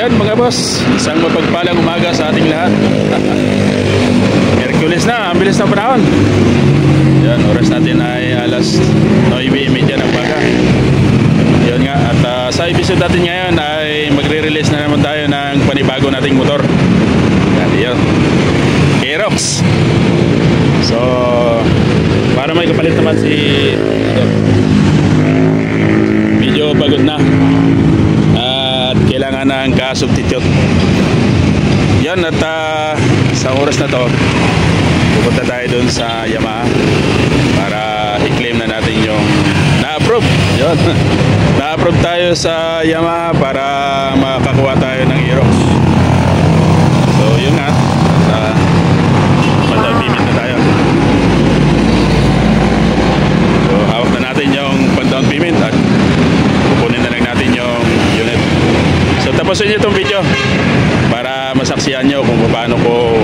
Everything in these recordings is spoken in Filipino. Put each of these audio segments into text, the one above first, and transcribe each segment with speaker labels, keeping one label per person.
Speaker 1: Ayan mga boss, isang mapagpalang umaga sa ating lahat. Hercules na, ang bilis ng panahon. Ayan, oras natin ay alas 9:30 ng umaga. Ayan nga, at sa episode natin ngayon ay magre-release na naman tayo ng panibago nating motor. Ayan, Aerox. So, para may kapalit naman si medyo pagod na at kailangan ng ka-substitute. Yan, at sa oras na to pupunta tayo dun sa Yamaha para i-claim na natin yung na-approve. Yun. Na-approve tayo sa Yamaha para makakuha tayo ng Aerox. So yun nga, pag-payment na tayo. So hawak na natin yung pag-down payment at kukunin na lang natin yung unit. So tapusin nyo itong video para masaksihan nyo kung paano ko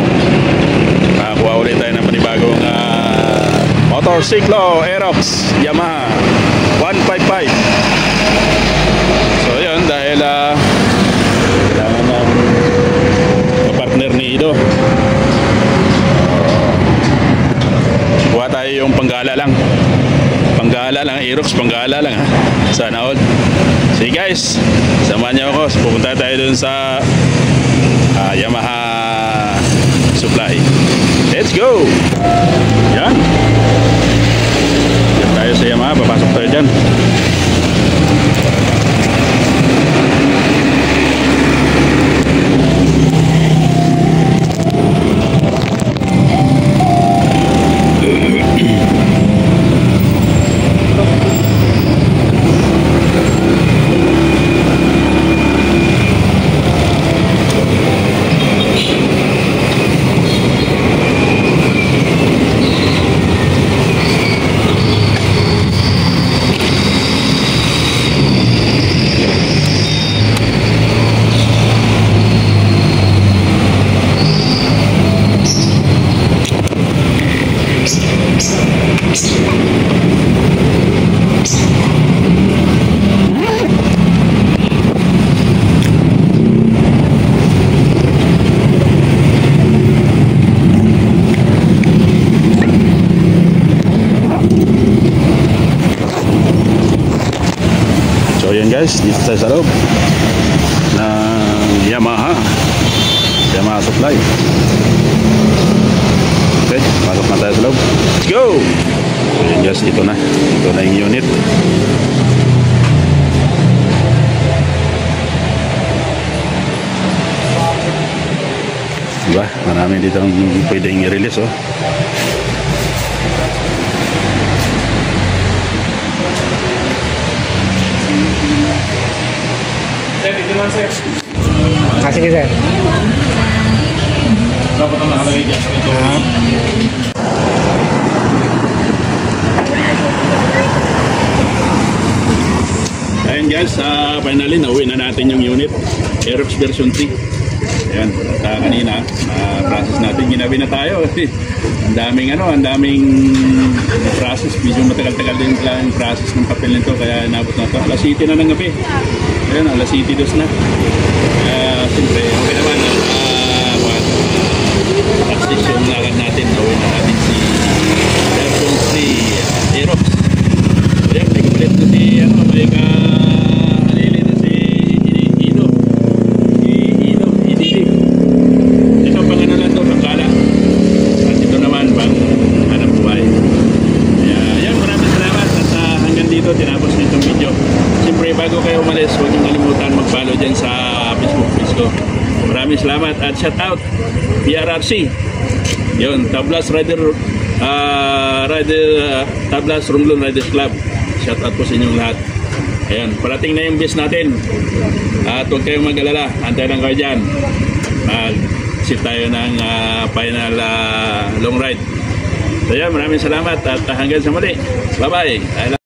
Speaker 1: makakuha ulit tayo ng panibagong motorsiklo Aerox Yamaha 155. So yun, dahil kailangan ng partner ni Ido, kuha tayo yung panggala lang. Panggala lang, Aerox, panggala lang ha. Sana all. Sige guys, samahan niyo ako. Pupunta tayo dun sa Yamaha Supply. Let's go! Yan. Yan tayo sa Yamaha. Papasok tayo dyan. So yan guys, dito tayo sa loob ng Yamaha Supply. Okay, pasok na tayo sa loob. Let's go! So yan guys, ito na yung unit. Diba? Marami dito ang pwedeng i-release oh.
Speaker 2: Sige sir.
Speaker 1: Dapat ang nakalagay dyan sa ito. Ayan guys, finally nauwi na natin yung unit Aerox version 3. Ayan, kanina process natin, ginabi na tayo. Ang daming process, medyo matagal-tagal din yung process ng papel nito, kaya nabot na ito. Alas 7 na ng gabi. Ayan, alas 7 dos na. Siyempre, okay naman. Practice yung lakad natin. Nawin na natin si version 3 Aerox. Ayan, may kapalit na si may ka-alili na si Ido. Ito pang ano lang ito, pangkala. At ito naman pang hanap buhay. Ayan, maraming salamat. At hanggang dito, tinapos na itong video. Siyempre, bago kayo umalis, huwag niyong kalimutan mag-follow dyan sa Facebook page ko. Maraming salamat at shout out PRRC. Yun, Tablas Tablas Romblon Riders Club. Shout out po sa inyong lahat. Ayan, parating na yung bus natin. At huwag kayong mag-alala. Antay lang kayo dyan. Mag-sit tayo ng final long ride. So yan, maraming salamat at hanggang sa muli. Bye bye.